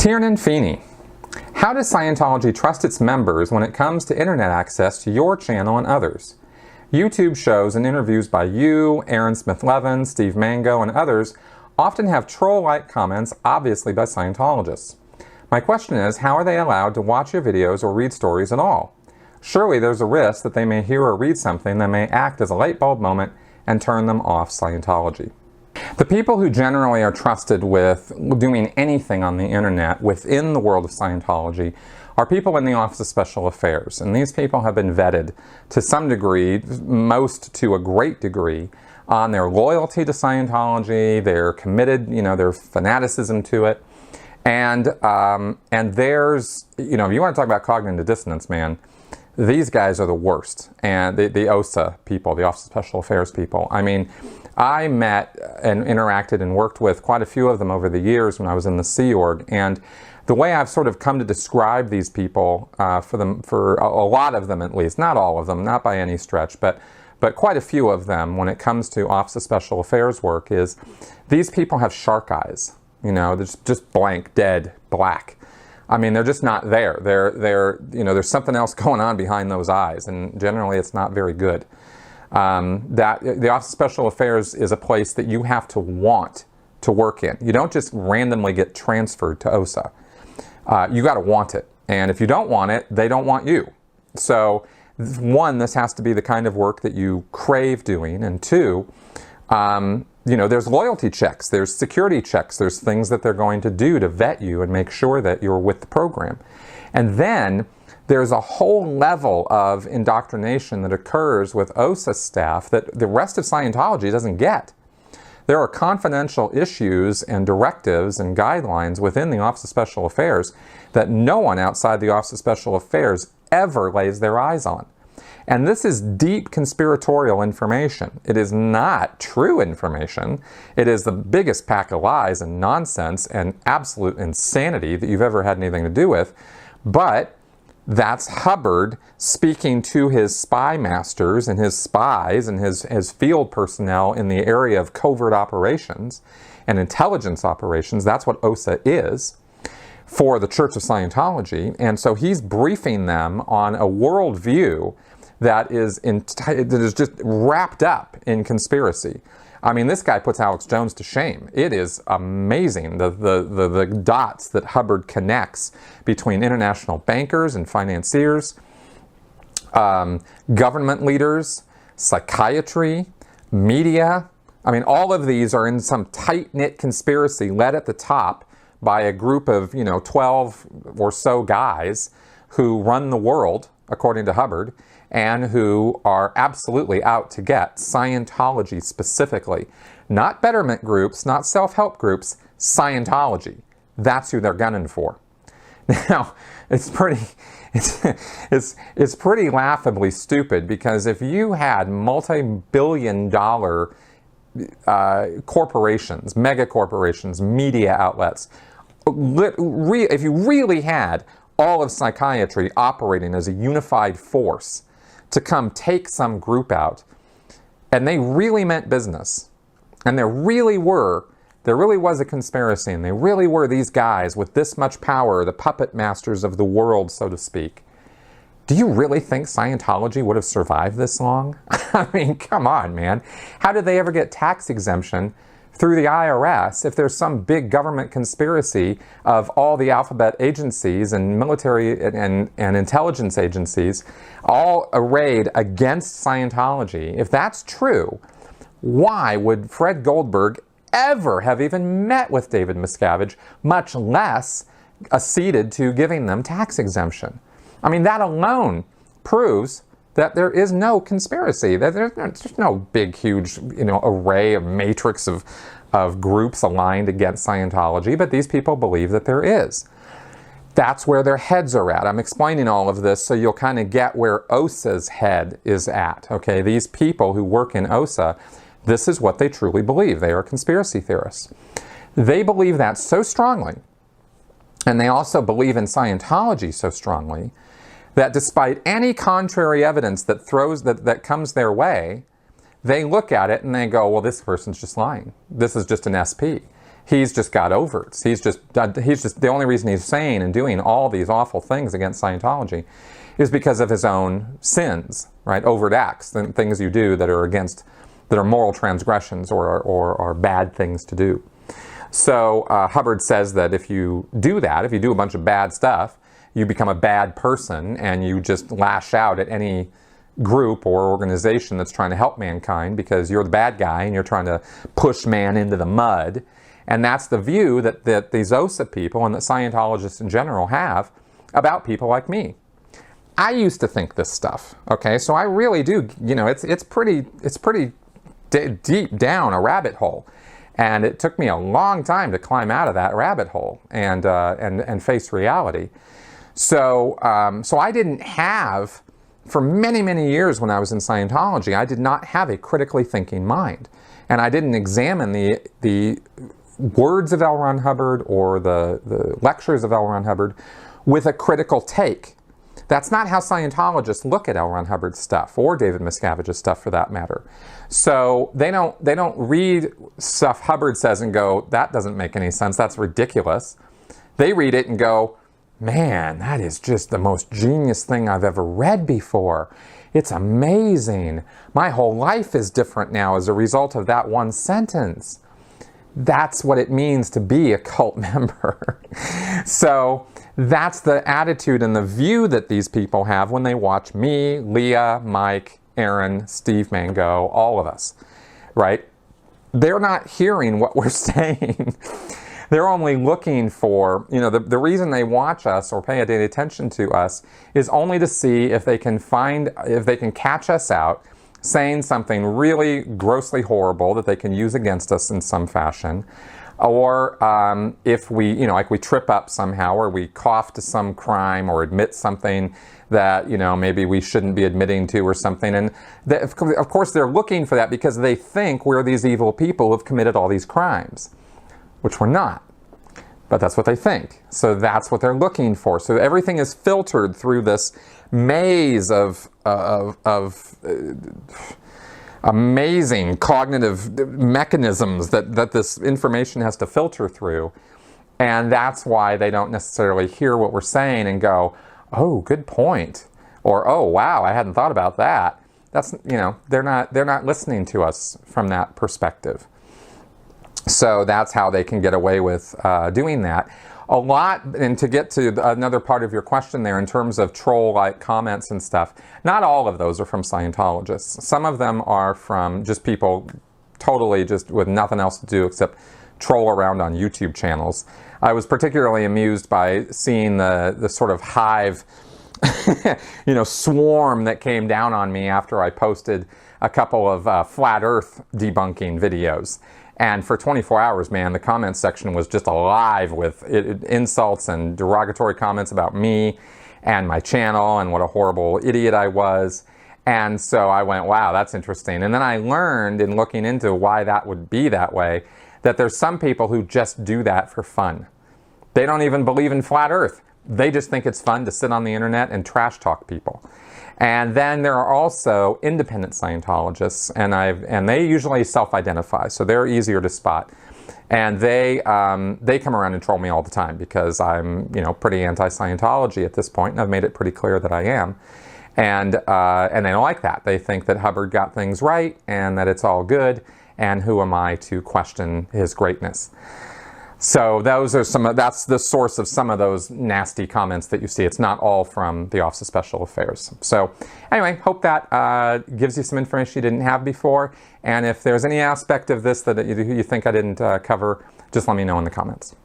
Tiernan Feeney. How does Scientology trust its members when it comes to internet access to your channel and others? YouTube shows and interviews by you, Aaron Smith-Levin, Steve Mango, and others often have troll-like comments, obviously by Scientologists. My question is, how are they allowed to watch your videos or read stories at all? Surely there's a risk that they may hear or read something that may act as a light bulb moment and turn them off Scientology. The people who generally are trusted with doing anything on the internet within the world of Scientology are people in the Office of Special Affairs. And these people have been vetted to some degree, most to a great degree, on their loyalty to Scientology, their committed, their fanaticism to it. And there's, if you want to talk about cognitive dissonance, man, these guys are the worst. And the OSA people, the Office of Special Affairs people, I mean, I met and interacted and worked with quite a few of them over the years when I was in the Sea Org, and the way I've sort of come to describe these people, for a lot of them at least, not all of them, not by any stretch, but quite a few of them when it comes to Office of Special Affairs work, is these people have shark eyes. They're just blank, dead, black. I mean, they're just not there. There's something else going on behind those eyes, and generally it's not very good. That the Office of Special Affairs is a place that you have to want to work in. You don't just randomly get transferred to OSA. You got to want it. And if you don't want it, they don't want you. So, one, this has to be the kind of work that you crave doing. And two, there's loyalty checks, there's security checks, there's things that they're going to do to vet you and make sure that you're with the program. And then there's a whole level of indoctrination that occurs with OSA staff that the rest of Scientology doesn't get. There are confidential issues and directives and guidelines within the Office of Special Affairs that no one outside the Office of Special Affairs ever lays their eyes on. And this is deep conspiratorial information. It is not true information. It is the biggest pack of lies and nonsense and absolute insanity that you've ever had anything to do with. But that's Hubbard speaking to his spy masters and his spies and his field personnel in the area of covert operations and intelligence operations. That's what OSA is for the Church of Scientology. And so he's briefing them on a worldview that is just wrapped up in conspiracy. I mean, this guy puts Alex Jones to shame. It is amazing, the dots that Hubbard connects between international bankers and financiers, government leaders, psychiatry, media. I mean, all of these are in some tight-knit conspiracy led at the top by a group of, 12 or so guys who run the world, according to Hubbard, and who are absolutely out to get Scientology specifically. Not betterment groups, not self-help groups, Scientology. That's who they're gunning for. Now, it's pretty laughably stupid, because if you had multi-billion-dollar corporations, mega corporations, media outlets, if you really had all of psychiatry operating as a unified force to come take some group out, and they really meant business, and there really was a conspiracy, and they really were these guys with this much power, the puppet masters of the world, so to speak, do you really think Scientology would have survived this long? I mean, come on, man. How did they ever get tax exemption through the IRS if there's some big government conspiracy of all the alphabet agencies and military and intelligence agencies all arrayed against Scientology? If that's true, why would Fred Goldberg ever have even met with David Miscavige, much less acceded to giving them tax exemption? I mean, that alone proves that there is no conspiracy, that there's no big, huge, array of matrix of groups aligned against Scientology, but these people believe that there is. That's where their heads are at. I'm explaining all of this so you'll kind of get where OSA's head is at, okay? These people who work in OSA, this is what they truly believe. They are conspiracy theorists. They believe that so strongly, and they also believe in Scientology so strongly, that despite any contrary evidence that comes their way, they look at it and they go, well, this person's just lying. This is just an SP. He's just got overts. He's just the only reason he's saying and doing all these awful things against Scientology is because of his own sins, right? Overt acts, and things you do that are moral transgressions or are bad things to do. So Hubbard says that if you do that, if you do a bunch of bad stuff, you become a bad person and you just lash out at any group or organization that's trying to help mankind because you're the bad guy and you're trying to push man into the mud. And that's the view that these OSA people and that Scientologists in general have about people like me. I used to think this stuff, okay? So I really do, it's pretty deep down a rabbit hole. And it took me a long time to climb out of that rabbit hole and face reality. So I didn't have, for many, many years when I was in Scientology, I did not have a critically thinking mind. And I didn't examine the words of L. Ron Hubbard or the lectures of L. Ron Hubbard with a critical take. That's not how Scientologists look at L. Ron Hubbard's stuff, or David Miscavige's stuff for that matter. So they don't read stuff Hubbard says and go, that doesn't make any sense, that's ridiculous. They read it and go, man, that is just the most genius thing I've ever read before. It's amazing. My whole life is different now as a result of that one sentence. That's what it means to be a cult member. So that's the attitude and the view that these people have when they watch me, Leah, Mike, Aaron, Steve Mango, all of us, right? They're not hearing what we're saying. They're only looking for, the reason they watch us or pay any attention to us is only to see if they can catch us out saying something really grossly horrible that they can use against us in some fashion, or if we, like we trip up somehow, or we cough to some crime or admit something that, maybe we shouldn't be admitting to or something. And of course they're looking for that because they think we're these evil people who have committed all these crimes, which we're not. But that's what they think. So that's what they're looking for. So everything is filtered through this maze of amazing cognitive mechanisms that this information has to filter through. And that's why they don't necessarily hear what we're saying and go, oh, good point. Or, oh, wow, I hadn't thought about that. That's, they're not listening to us from that perspective. So that's how they can get away with doing that. A lot, and to get to another part of your question there in terms of troll-like comments and stuff, not all of those are from Scientologists. Some of them are from just people totally just with nothing else to do except troll around on YouTube channels. I was particularly amused by seeing the sort of hive swarm that came down on me after I posted a couple of flat earth debunking videos. And for 24 hours, man, the comments section was just alive with insults and derogatory comments about me and my channel and what a horrible idiot I was. And so I went, wow, that's interesting. And then I learned in looking into why that would be that way, that there's some people who just do that for fun. They don't even believe in flat earth. They just think it's fun to sit on the internet and trash talk people. And then there are also independent Scientologists, and they usually self-identify, so they're easier to spot. And they come around and troll me all the time because I'm pretty anti-Scientology at this point, and I've made it pretty clear that I am. And they don't like that. They think that Hubbard got things right and that it's all good, and who am I to question his greatness? So those are that's the source of some of those nasty comments that you see. It's not all from the Office of Special Affairs. So anyway, hope that gives you some information you didn't have before. And if there's any aspect of this that you think I didn't cover, just let me know in the comments.